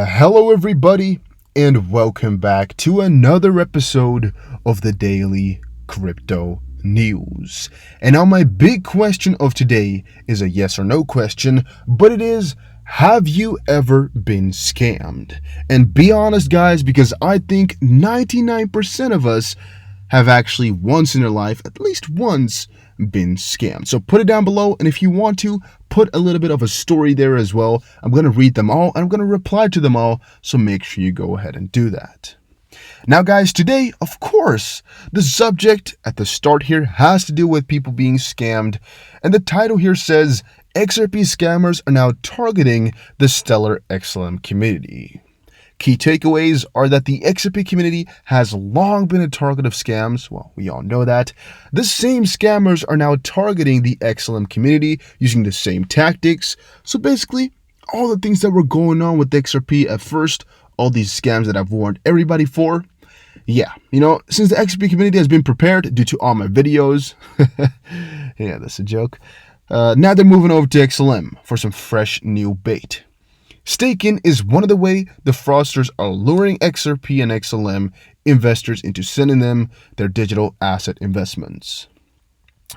Hello, everybody, and welcome back to another episode of the Daily Crypto News. And now, my big question of today is a yes or no question, but it is: have you ever been scammed? And be honest, guys, because I think 99% of us have actually once in their life, at least once, been scammed. So put it down below, and if you want to, put a little bit of a story there as well. I'm going to read them all, and I'm going to reply to them all, so make sure you go ahead and do that. Now, guys, today, of course, the subject at the start here has to do with people being scammed, and the title here says, XRP scammers are now targeting the Stellar XLM community. Key takeaways are that the XRP community has long been a target of scams. Well, we all know that. The same scammers are now targeting the XLM community using the same tactics. So basically, all the things that were going on with XRP at first, all these scams that I've warned everybody for, yeah, since the XRP community has been prepared due to all my videos, yeah, that's a joke. Now they're moving over to XLM for some fresh new bait. Staking is one of the ways the fraudsters are luring XRP and XLM investors into sending them their digital asset investments.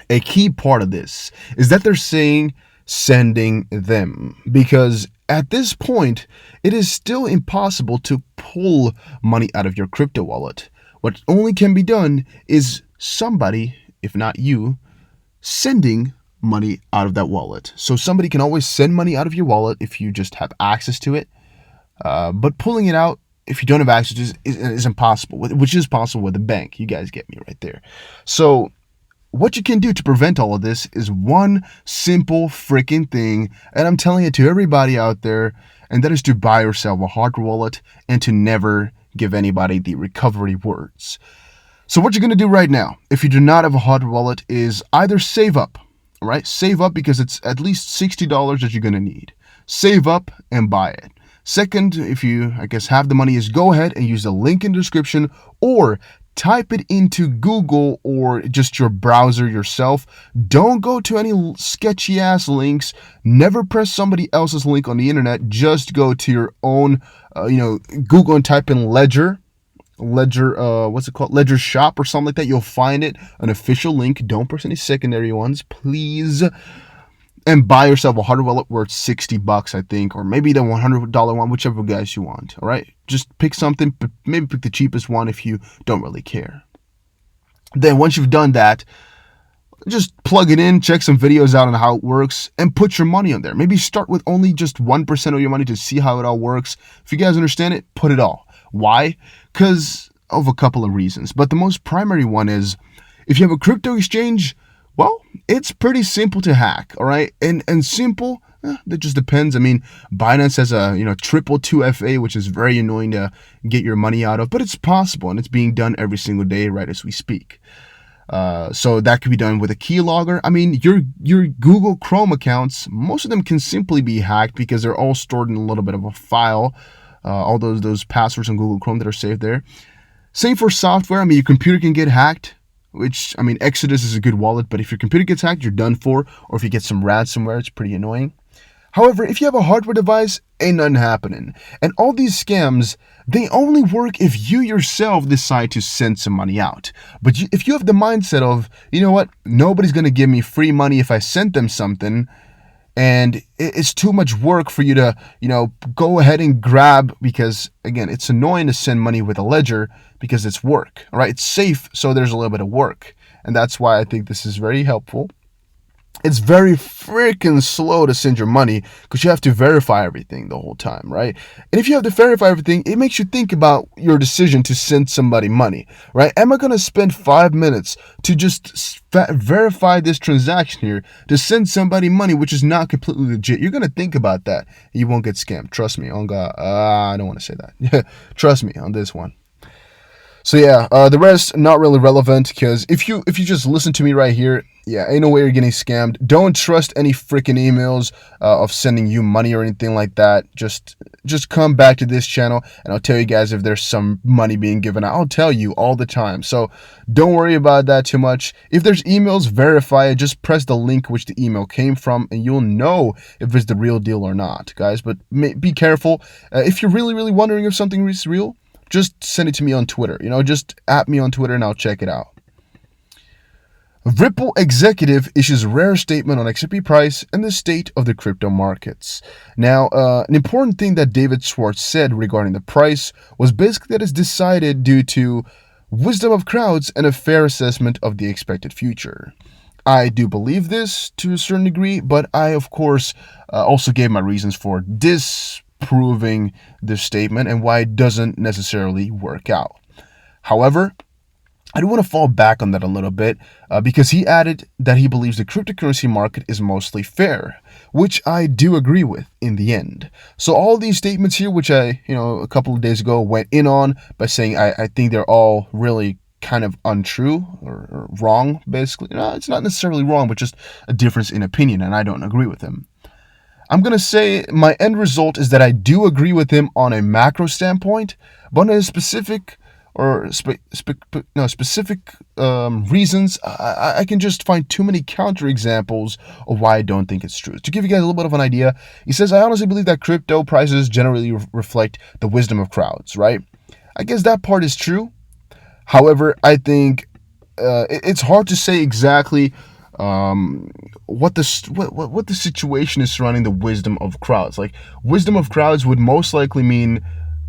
A key part of this is that they're saying sending them, because at this point, it is still impossible to pull money out of your crypto wallet. What only can be done is somebody, if not you, sending money out of that wallet. So somebody can always send money out of your wallet if you just have access to it. But pulling it out, if you don't have access to it, is impossible, which is possible with a bank. You guys get me right there. So what you can do to prevent all of this is one simple freaking thing, and I'm telling it to everybody out there, and that is to buy yourself a hardware wallet and to never give anybody the recovery words. So what you're going to do right now, if you do not have a hardware wallet, is either save up. All right, save up, because it's at least $60 that you're going to need. Save up and buy it. Second, if you, have the money, is go ahead and use the link in the description or type it into Google or just your browser yourself. Don't go to any sketchy ass links. Never press somebody else's link on the internet. Just go to your own, Google and type in Ledger Shop or something like that. You'll find it, an official link. Don't press any secondary ones, please. And buy yourself a hardware wallet worth $60, I think, or maybe the $100 one, whichever guys you want. All right, just pick something, but maybe pick the cheapest one if you don't really care. Then once you've done that, just plug it in, check some videos out on how it works, and put your money on there. Maybe start with only just 1% of your money to see how it all works. If you guys understand it, put it all. Why? Because of a couple of reasons. But the most primary one is, if you have a crypto exchange, well, it's pretty simple to hack, all right? And simple, that just depends. I mean, Binance has a, 222FA, which is very annoying to get your money out of, but it's possible, and it's being done every single day right as we speak. So that could be done with a keylogger. I mean, your Google Chrome accounts, most of them can simply be hacked because they're all stored in a little bit of a file. All those passwords on Google Chrome that are saved there. Same for software. I mean, your computer can get hacked, which, Exodus is a good wallet, but if your computer gets hacked, you're done for. Or if you get some ransomware, it's pretty annoying. However, if you have a hardware device, ain't nothing happening. And all these scams, they only work if you yourself decide to send some money out. But if you have the mindset of, nobody's going to give me free money if I sent them something, and it's too much work for you to, go ahead and grab, because, again, it's annoying to send money with a ledger because it's work, all right? It's safe, so there's a little bit of work. And that's why I think this is very helpful. It's very freaking slow to send your money because you have to verify everything the whole time, right? And if you have to verify everything, it makes you think about your decision to send somebody money, right? Am I going to spend 5 minutes to just verify this transaction here to send somebody money, which is not completely legit? You're going to think about that. You won't get scammed. Trust me. On God. I don't want to say that. Trust me on this one. So yeah, the rest not really relevant, because if you just listen to me right here, Yeah, ain't no way you're getting scammed. Don't trust any freaking emails of sending you money or anything like that. Just come back to this channel and I'll tell you guys if there's some money being given out. I'll tell you all the time. So don't worry about that too much. If there's emails, verify it. Just press the link which the email came from and you'll know if it's the real deal or not, guys. But be careful. If you're really wondering if something is real, just send it to me on Twitter. Just at me on Twitter and I'll check it out. Ripple executive issues rare statement on XRP price and the state of the crypto markets. Now, an important thing that David Schwartz said regarding the price was basically that it's decided due to wisdom of crowds and a fair assessment of the expected future. I do believe this to a certain degree, but I, of course, also gave my reasons for disproving this statement and why it doesn't necessarily work out. However, I do want to fall back on that a little bit because he added that he believes the cryptocurrency market is mostly fair, which I do agree with in the end. So all these statements here, which I, a couple of days ago went in on by saying I think they're all really kind of untrue or wrong, basically. It's not necessarily wrong, but just a difference in opinion, and I don't agree with him. I'm going to say my end result is that I do agree with him on a macro standpoint, but on a specific reasons, I can just find too many counterexamples of why I don't think it's true. To give you guys a little bit of an idea, he says, I honestly believe that crypto prices generally reflect the wisdom of crowds, right? I guess that part is true. However, I think it's hard to say exactly what the situation is surrounding the wisdom of crowds. Like, wisdom of crowds would most likely mean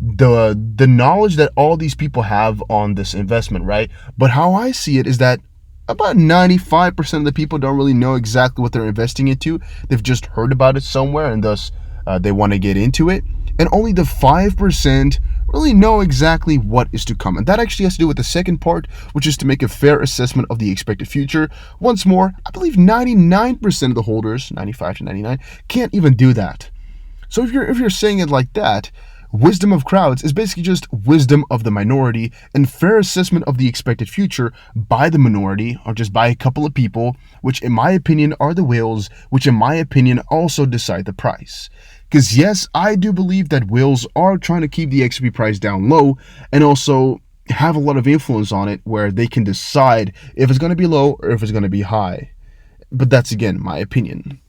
the knowledge that all these people have on this investment, right? But how I see it is that about 95% of the people don't really know exactly what they're investing into. They've just heard about it somewhere and thus they want to get into it. And only the 5% really know exactly what is to come. And that actually has to do with the second part, which is to make a fair assessment of the expected future. Once more, I believe 99% of the holders, 95 to 99, can't even do that. So if you're saying it like that, wisdom of crowds is basically just wisdom of the minority and fair assessment of the expected future by the minority or just by a couple of people, which in my opinion are the whales, which in my opinion also decide the price. Because yes, I do believe that whales are trying to keep the XRP price down low and also have a lot of influence on it where they can decide if it's going to be low or if it's going to be high. But that's again my opinion.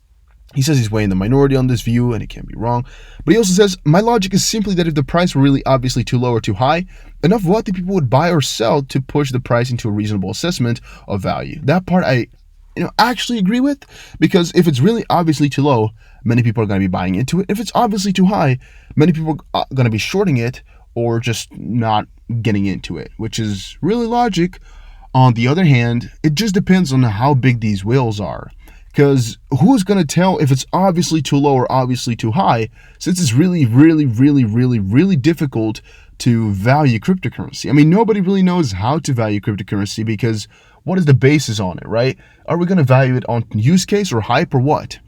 He says he's way in the minority on this view, and it can't be wrong. But he also says, my logic is simply that if the price were really obviously too low or too high, enough wealthy people would buy or sell to push the price into a reasonable assessment of value. That part I actually agree with, because if it's really obviously too low, many people are going to be buying into it. If it's obviously too high, many people are going to be shorting it or just not getting into it, which is really logic. On the other hand, it just depends on how big these whales are. Because who's going to tell if it's obviously too low or obviously too high, since it's really difficult to value cryptocurrency? I mean, nobody really knows how to value cryptocurrency because what is the basis on it, right? Are we going to value it on use case or hype or what?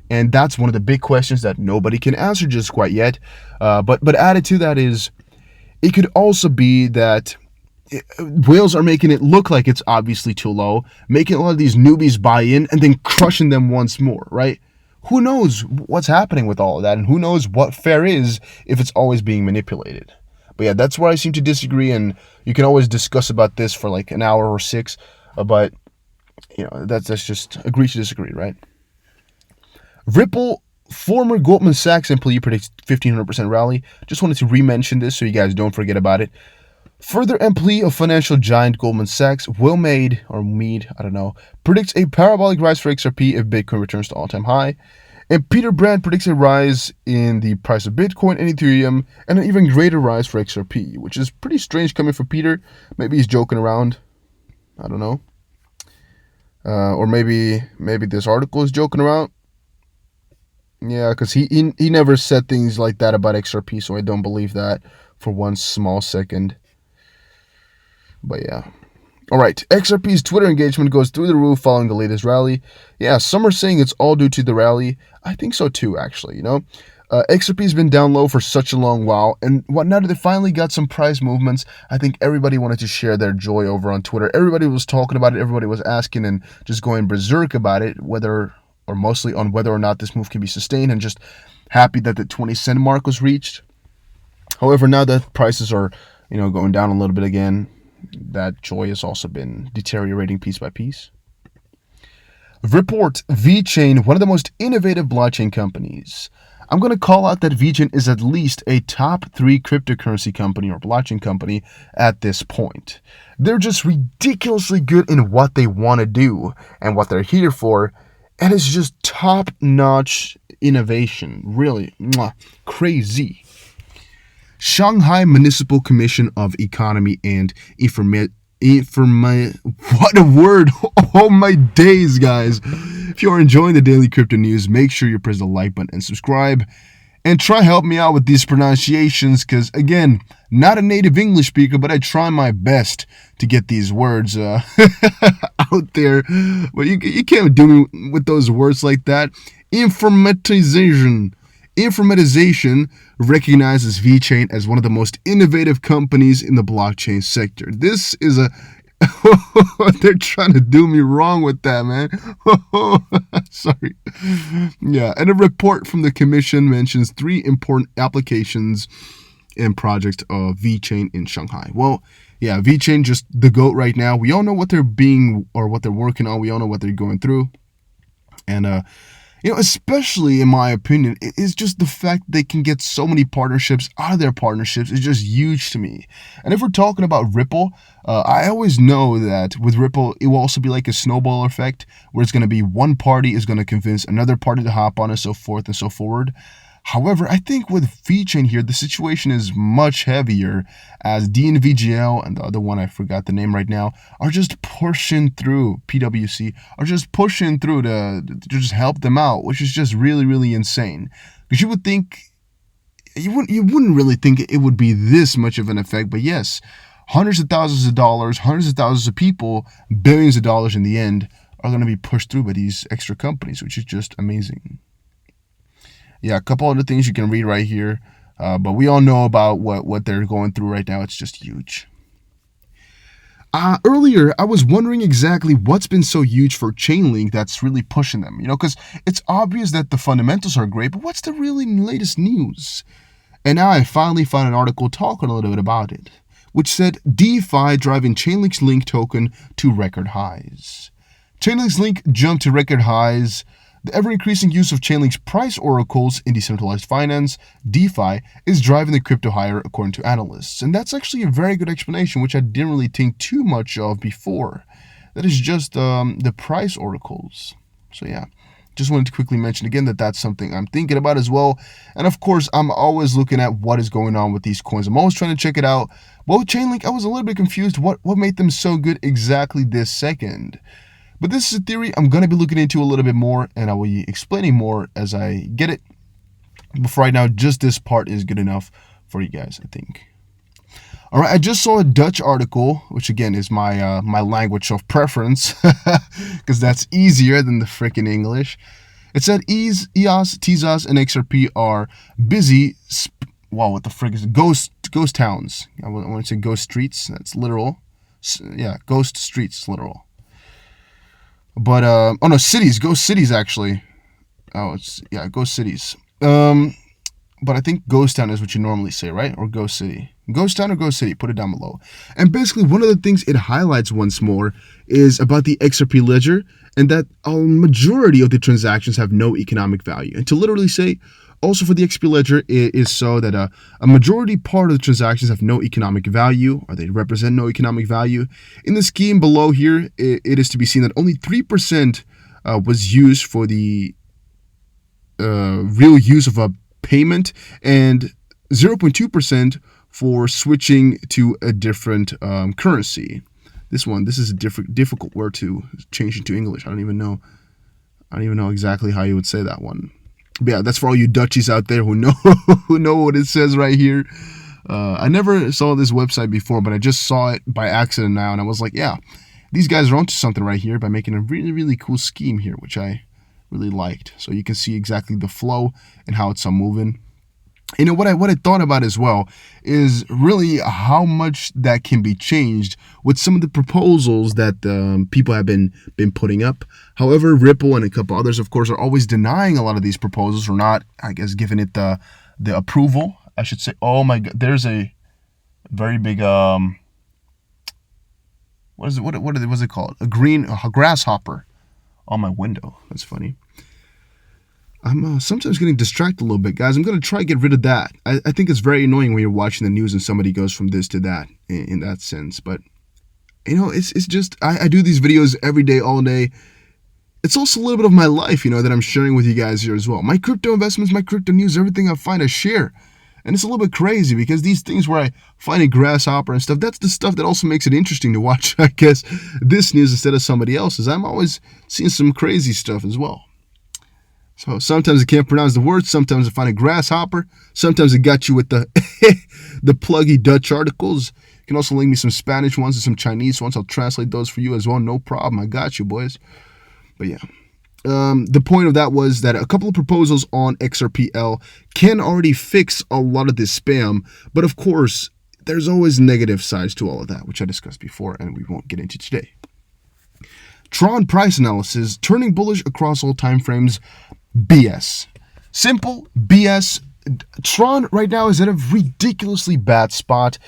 And that's one of the big questions that nobody can answer just quite yet. But added to that is, it could also be that whales are making it look like it's obviously too low, making a lot of these newbies buy in and then crushing them once more, right? Who knows what's happening with all of that, and who knows what fair is if it's always being manipulated. But yeah, that's where I seem to disagree, and you can always discuss about this for like an hour or six, but that's just agree to disagree, right? Ripple former Goldman Sachs employee predicts 1,500% rally. Just wanted to re-mention this so you guys don't forget about it. Further employee of financial giant Goldman Sachs, Will Mead, predicts a parabolic rise for XRP if Bitcoin returns to all-time high. And Peter Brand predicts a rise in the price of Bitcoin and Ethereum and an even greater rise for XRP, which is pretty strange coming from Peter. Maybe he's joking around. I don't know. Or maybe this article is joking around. Yeah, because he never said things like that about XRP, so I don't believe that for one small second. But yeah. Alright, XRP's Twitter engagement goes through the roof following the latest rally. Yeah, some are saying it's all due to the rally. I think so too, actually, XRP has been down low for such a long while, and now that they finally got some price movements, I think everybody wanted to share their joy over on Twitter. Everybody was talking about it, everybody was asking and just going berserk about it, mostly on whether or not this move can be sustained, and just happy that the 20-cent mark was reached. However, now that prices are, going down a little bit again, that joy has also been deteriorating piece by piece. Report Vechain, one of the most innovative blockchain companies. I'm going to call out that Vechain is at least a top 3 cryptocurrency company or blockchain company at this point. They're just ridiculously good in what they want to do and what they're here for, and it's just top-notch innovation. Really, crazy. Shanghai Municipal Commission of Economy and what a word. Oh my days, guys. If you are enjoying the daily crypto news, make sure you press the like button and subscribe, and try help me out with these pronunciations, because again, not a native English speaker, but I try my best to get these words out there. But you can't do me with those words like that. Informatization recognizes Vechain as one of the most innovative companies in the blockchain sector. This is they're trying to do me wrong with that, man. Sorry. Yeah, and a report from the commission mentions 3 important applications and projects of Vechain in Shanghai. Well, yeah, Vechain just the GOAT right now. We all know what they're working on. We all know what they're going through. And especially in my opinion, it's just the fact they can get so many partnerships out of their partnerships is just huge to me. And if we're talking about Ripple, I always know that with Ripple, it will also be like a snowball effect, where it's going to be one party is going to convince another party to hop on and so forth and so forward. However, I think with Vechain here, the situation is much heavier, as DNVGL and the other one, I forgot the name right now, are just pushing through, PwC, are just pushing through to just help them out, which is just really, really insane. Because you would think, you wouldn't really think it would be this much of an effect, but yes, hundreds of thousands of dollars, hundreds of thousands of people, billions of dollars in the end are going to be pushed through by these extra companies, which is just amazing. Yeah, a couple other things you can read right here, but we all know about what they're going through right now. It's just huge. Earlier, I was wondering exactly what's been so huge for Chainlink that's really pushing them, because it's obvious that the fundamentals are great, but what's the really latest news? And now I finally found an article talking a little bit about it, which said DeFi driving Chainlink's Link token to record highs. Chainlink's Link jumped to record highs. The ever-increasing use of Chainlink's price oracles in decentralized finance, DeFi, is driving the crypto higher according to analysts. And that's actually a very good explanation, which I didn't really think too much of before. That is just the price oracles. So yeah, just wanted to quickly mention again that that's something I'm thinking about as well. And of course, I'm always looking at what is going on with these coins. I'm always trying to check it out. Well, with Chainlink, I was a little bit confused. What made them so good exactly this second? But this is a theory I'm going to be looking into a little bit more, and I will be explaining more as I get it. But for right now, just this part is good enough for you guys, I think. All right, I just saw a Dutch article, which again is my language of preference, because that's easier than the freaking English. It said EOS, TZOS, and XRP are busy. Wow, what the frick is it? Ghost towns. I want to say ghost streets. That's literal. Yeah, ghost streets, literal. But cities, ghost cities actually. Ghost cities. But I think ghost town is what you normally say, right? Or ghost city. Ghost town or ghost city, put it down below. And basically one of the things it highlights once more is about the XRP ledger, and that a majority of the transactions have no economic value. And to literally say, also for the XP ledger, it is so that a majority part of the transactions have no economic value, or they represent no economic value. In the scheme below here, it is to be seen that only 3% was used for the real use of a payment, and 0.2% for switching to a different currency. This is a difficult word to change into English. I don't even know exactly how you would say that one. But yeah, that's for all you Dutchies out there who know what it says right here. I never saw this website before, but I just saw it by accident now, and I was like, yeah, these guys are onto something right here by making a really, really cool scheme here, which I really liked. So you can see exactly the flow and how it's moving. You know, what I thought about as well is really how much that can be changed with some of the proposals that people have been putting up. However, Ripple and a couple others, of course, are always denying a lot of these proposals, or not, I guess, giving it the approval, I should say. Oh my God, there's a very big what was it called? A grasshopper on my window. That's funny. I'm sometimes getting distracted a little bit, guys. I'm going to try to get rid of that. I think it's very annoying when you're watching the news and somebody goes from this to that in that sense. But, you know, it's just, I do these videos every day, all day. It's also a little bit of my life, you know, that I'm sharing with you guys here as well. My crypto investments, my crypto news, everything I find, I share. And it's a little bit crazy because these things where I find a grasshopper and stuff, that's the stuff that also makes it interesting to watch, I guess, this news instead of somebody else's. I'm always seeing some crazy stuff as well. So sometimes I can't pronounce the words. Sometimes I find a grasshopper. Sometimes I got you with the the pluggy Dutch articles. You can also link me some Spanish ones and some Chinese ones. I'll translate those for you as well. No problem. I got you, boys. But yeah. The point of that was that a couple of proposals on XRPL can already fix a lot of this spam. But of course, there's always negative sides to all of that, which I discussed before and we won't get into today. Tron price analysis turning bullish across all time frames. BS. Simple BS. Tron right now is in a ridiculously bad spot,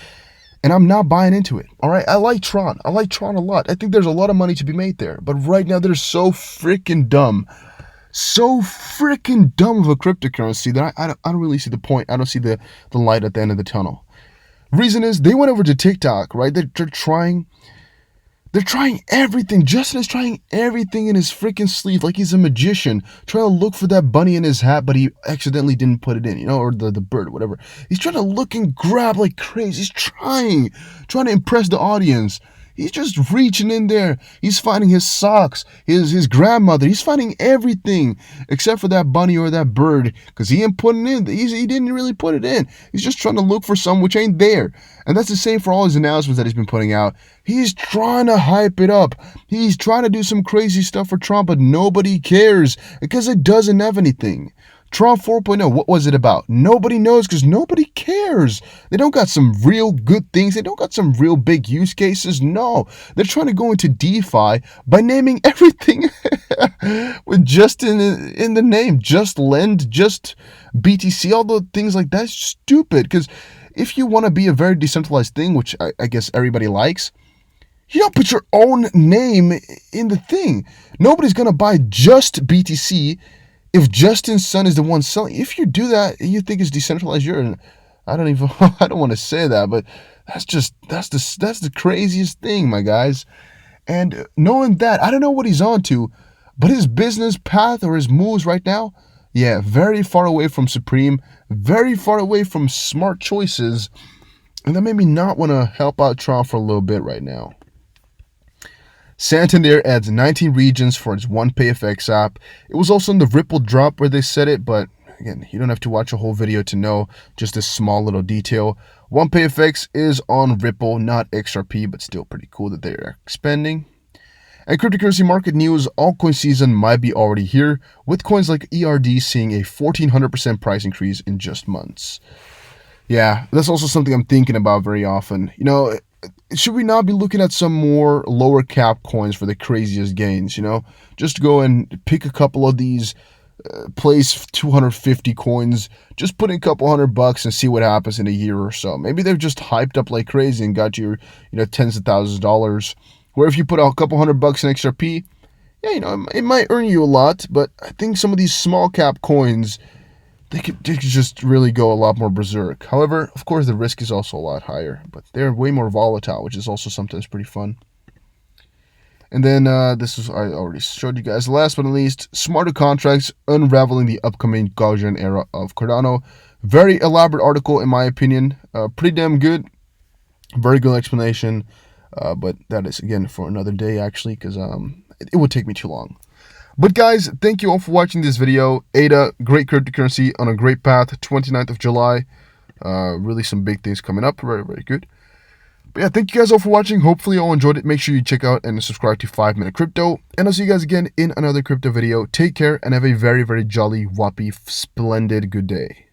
and I'm not buying into it. All right, I like Tron. I like Tron a lot. I think there's a lot of money to be made there, but right now they're so freaking dumb. So freaking dumb of a cryptocurrency that I don't really see the point. I don't see the light at the end of the tunnel. Reason is they went over to TikTok, right? They're trying everything. Justin is trying everything in his freaking sleeve like he's a magician, trying to look for that bunny in his hat, but he accidentally didn't put it in, you know, or the bird, whatever. He's trying to look and grab like crazy. He's trying to impress the audience. He's just reaching in there. He's finding his socks, his grandmother. He's finding everything except for that bunny or that bird because he ain't putting it in. He didn't really put it in. He's just trying to look for some which ain't there. And that's the same for all his announcements that he's been putting out. He's trying to hype it up. He's trying to do some crazy stuff for Trump, but nobody cares because it doesn't have anything. Tron 4.0, what was it about? Nobody knows because nobody cares. They don't got some real good things. They don't got some real big use cases. No, they're trying to go into DeFi by naming everything with just in the name. Just lend, just BTC, all the things like that. It's stupid because if you want to be a very decentralized thing, which I guess everybody likes, you don't put your own name in the thing. Nobody's going to buy just BTC if Justin's son is the one selling. If you do that, you think it's decentralized, I don't want to say that, but that's the craziest thing, my guys. And knowing that, I don't know what he's on to, but his business path or his moves right now, yeah, very far away from Supreme, very far away from smart choices. And that made me not want to help out Tron for a little bit right now. Santander adds 19 regions for its OnePayFX app. It was also in the Ripple drop where they said it, but again, you don't have to watch a whole video to know just this small little detail. OnePayFX is on Ripple, not XRP, but still pretty cool that they're expanding. And cryptocurrency market news, altcoin season might be already here, with coins like ERD seeing a 1,400% price increase in just months. Yeah, that's also something I'm thinking about very often. You know, should we not be looking at some more lower cap coins for the craziest gains, you know? Just go and pick a couple of these, place 250 coins, just put in a couple $100 and see what happens in a year or so. Maybe they've just hyped up like crazy and got you, tens of thousands of dollars. Where if you put out a couple $100 in XRP, yeah, it might earn you a lot, but I think some of these small cap coins, they could just really go a lot more berserk. However, of course, the risk is also a lot higher, but they're way more volatile, which is also sometimes pretty fun. And then I already showed you guys. Last but not least, smarter contracts unraveling the upcoming Gaussian era of Cardano. Very elaborate article, in my opinion. Pretty damn good. Very good explanation. But that is, again, for another day, actually, because it would take me too long. But guys, thank you all for watching this video. ADA, great cryptocurrency on a great path. 29th of July. Really some big things coming up. Very, very good. But yeah, thank you guys all for watching. Hopefully you all enjoyed it. Make sure you check out and subscribe to 5 Minute Crypto. And I'll see you guys again in another crypto video. Take care and have a very, very jolly, whoppy, splendid good day.